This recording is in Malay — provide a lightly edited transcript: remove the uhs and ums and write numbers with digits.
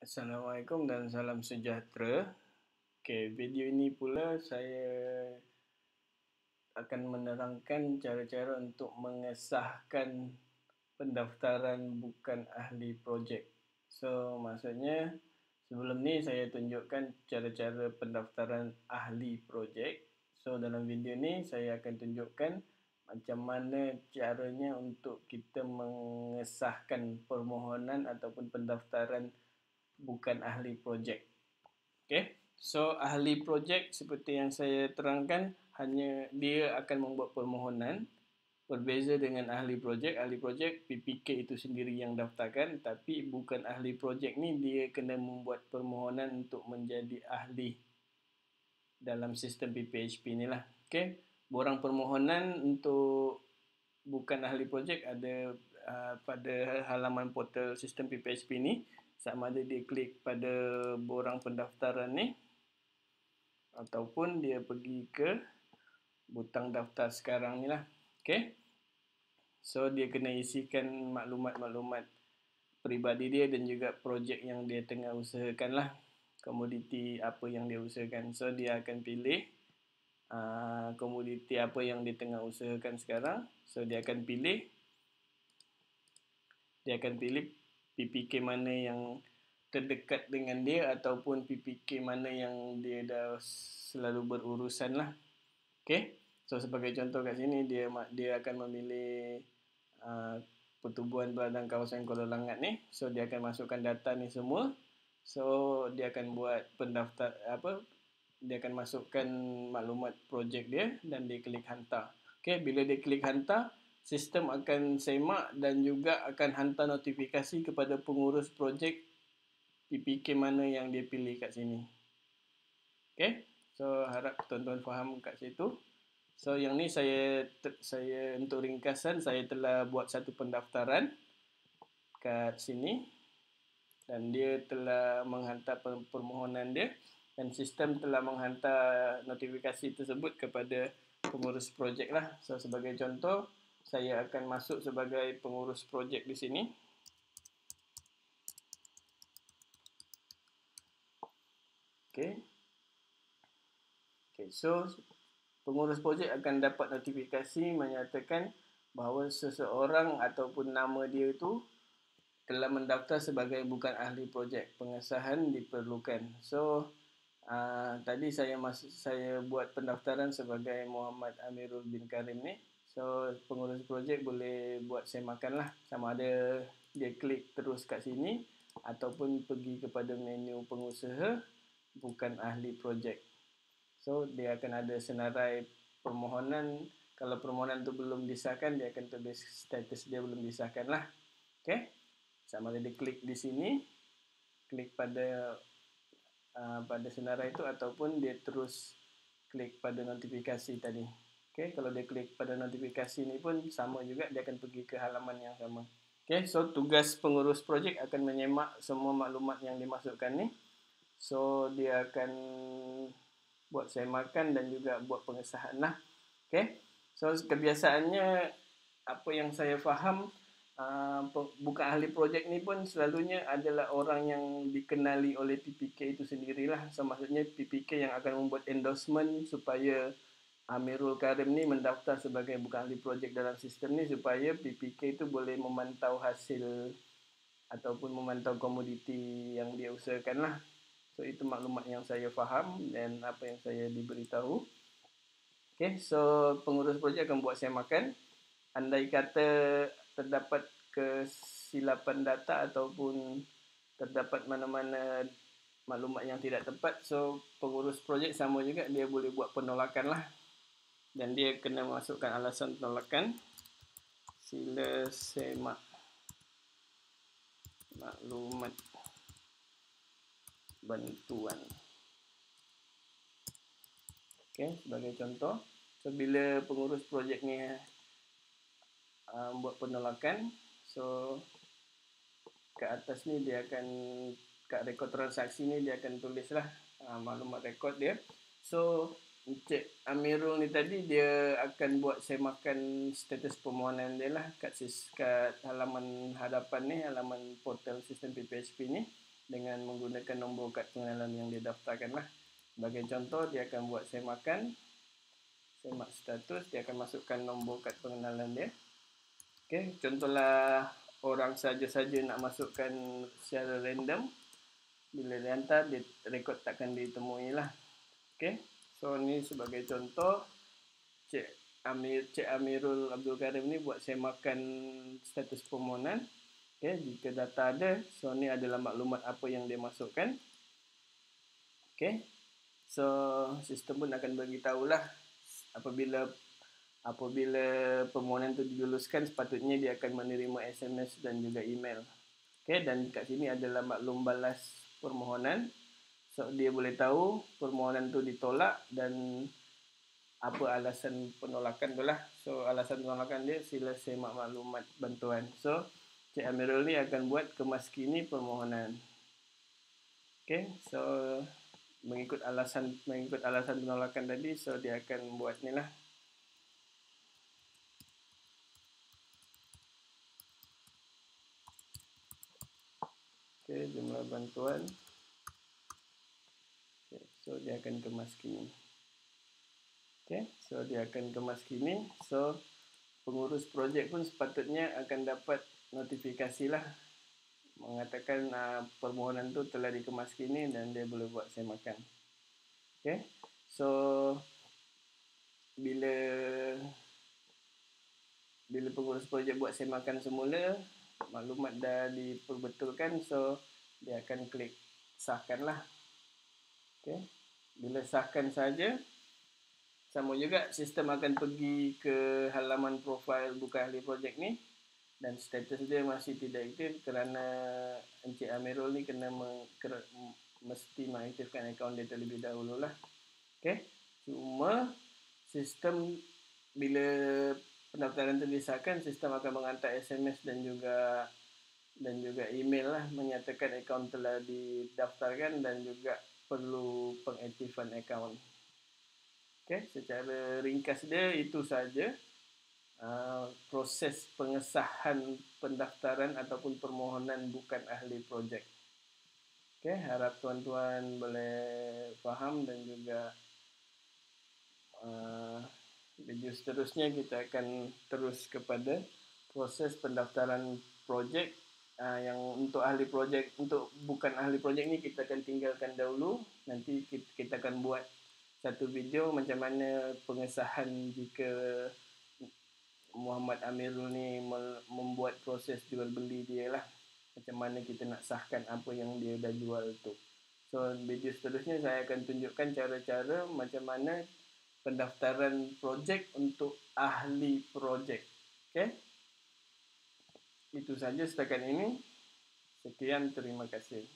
Assalamualaikum dan salam sejahtera. Okey, video ini pula saya akan menerangkan cara-cara untuk mengesahkan pendaftaran bukan ahli projek. So, maksudnya sebelum ni saya tunjukkan cara-cara pendaftaran ahli projek. So, dalam video ni saya akan tunjukkan macam mana caranya untuk kita mengesahkan permohonan ataupun pendaftaran bukan ahli projek. Okey. So ahli projek seperti yang saya terangkan, hanya dia akan membuat permohonan. Berbeza dengan ahli projek. Ahli projek PPK itu sendiri yang daftarkan, tapi bukan ahli projek ni dia kena membuat permohonan untuk menjadi ahli dalam sistem PPHP ni lah. Okey. Borang permohonan untuk bukan ahli projek ada pada halaman portal sistem PPHP ni. Sama ada dia klik pada borang pendaftaran ni ataupun dia pergi ke butang daftar sekarang ni lah. Okey. So dia kena isikan maklumat-maklumat peribadi dia dan juga projek yang dia tengah usahakan lah. Komoditi apa yang dia usahakan. So dia akan pilih komoditi apa yang dia tengah usahakan sekarang. So dia akan pilih PPK mana yang terdekat dengan dia ataupun PPK mana yang dia dah selalu berurusan lah. Okey. So sebagai contoh kat sini dia akan memilih Pertubuhan Beladang Kawasan Kuala Langat ni. So dia akan masukkan data ni semua. So dia akan buat dia akan masukkan maklumat projek dia dan dia klik hantar. Okey, bila dia klik hantar, sistem akan semak dan juga akan hantar notifikasi kepada pengurus projek PPK mana yang dia pilih kat sini. Okey, so harap tuan-tuan faham kat situ. So yang ni saya untuk ringkasan, saya telah buat satu pendaftaran kat sini dan dia telah menghantar permohonan dia dan sistem telah menghantar notifikasi tersebut kepada pengurus projek lah. So sebagai contoh, saya akan masuk sebagai pengurus projek di sini. Okey. Okey, so pengurus projek akan dapat notifikasi menyatakan bahawa seseorang ataupun nama dia itu telah mendaftar sebagai bukan ahli projek. Pengesahan diperlukan. So tadi saya buat pendaftaran sebagai Muhammad Amirul bin Karim ni. So pengurus projek boleh buat semakan lah, sama ada dia klik terus kat sini ataupun pergi kepada menu pengusaha bukan ahli projek. So dia akan ada senarai permohonan. Kalau permohonan tu belum disahkan, dia akan tulis status dia belum disahkan lah. Okey. Sama ada dia klik di sini, klik pada senarai itu ataupun dia terus klik pada notifikasi tadi. Okey, kalau dia klik pada notifikasi ni pun sama juga, dia akan pergi ke halaman yang sama. Okey, so tugas pengurus projek akan menyemak semua maklumat yang dimasukkan ni. So dia akan buat semakan dan juga buat pengesahan lah. Okey, so kebiasaannya apa yang saya faham, bukan ahli projek ni pun selalunya adalah orang yang dikenali oleh PPK itu sendirilah. So maksudnya PPK yang akan membuat endorsement supaya Amirul Karim ni mendaftar sebagai bukan ahli projek dalam sistem ni, supaya PPK itu boleh memantau hasil ataupun memantau komoditi yang dia usahakan lah. So itu maklumat yang saya faham dan apa yang saya diberitahu. Okay, so pengurus projek akan buat semakan. Andai kata terdapat kesilapan data ataupun terdapat mana-mana maklumat yang tidak tepat, so pengurus projek sama juga, dia boleh buat penolakan lah. Dan dia kena masukkan alasan penolakan. Sila semak maklumat bantuan. Okey, sebagai contoh, so bila pengurus projek ni buat penolakan, so kat atas ni dia akan, kat rekod transaksi ni dia akan tulislah maklumat rekod dia. So Encik Amirul ni tadi dia akan buat semakan status permohonan dia lah kat halaman hadapan ni, halaman portal sistem PPHP ni. dengan menggunakan nombor kad pengenalan yang dia daftarkan lah. Sebagai contoh, dia akan buat semakan, semak status, dia akan masukkan nombor kad pengenalan dia. Okay, contohlah orang saja-saja nak masukkan secara random, bila dia hantar, dia rekod takkan ditemui lah. Okay, so ni sebagai contoh, Cik Amirul Abdul Karim ni buat semakan status permohonan. Okay, jika data ada, so ni adalah maklumat apa yang dia masukkan. Okay, so sistem pun akan beritahulah apabila permohonan itu diluluskan, sepatutnya dia akan menerima SMS dan juga email. Okay, dan kat sini adalah maklum balas permohonan. So dia boleh tahu permohonan itu ditolak dan apa alasan penolakan tu lah. So alasan penolakan dia, sila semak maklumat bantuan. So Cik Amirul ni akan buat kemaskini permohonan. Okay, so mengikut alasan penolakan tadi, so dia akan buat ni lah. Okay, jumlah bantuan. Okay, so dia akan kemaskini. Okay, so dia akan kemaskini. So pengurus projek pun sepatutnya akan dapat notifikasi lah, mengatakan permohonan tu telah dikemaskini dan dia boleh buat semakan. Okay, so bila pengurus projek buat semakan semula, maklumat dah diperbetulkan, so dia akan klik sahkan lah. Okay, bila sahkan saja, sama juga sistem akan pergi ke halaman profil bukan ahli projek ni, dan status dia masih tidak aktif kerana Encik Amirul ni mesti mengaktifkan akaun dia terlebih dahulu lah. Okay, cuma sistem bila pendaftaran itu disahkan, sistem akan menghantar SMS dan juga email lah, menyatakan akaun telah didaftarkan dan juga perlu pengaktifan akaun. Okay, secara ringkas dia itu saja proses pengesahan pendaftaran ataupun permohonan bukan ahli projek. Okay, harap tuan-tuan boleh faham, dan juga video seterusnya kita akan terus kepada proses pendaftaran projek yang untuk ahli projek. Untuk bukan ahli projek ni kita akan tinggalkan dahulu. Nanti kita akan buat satu video macam mana pengesahan jika Muhammad Amirul ni membuat proses jual beli dia lah, macam mana kita nak sahkan apa yang dia dah jual tu. So video seterusnya saya akan tunjukkan cara-cara macam mana pendaftaran projek untuk ahli projek. Okay, itu saja setakat ini. Sekian, terima kasih.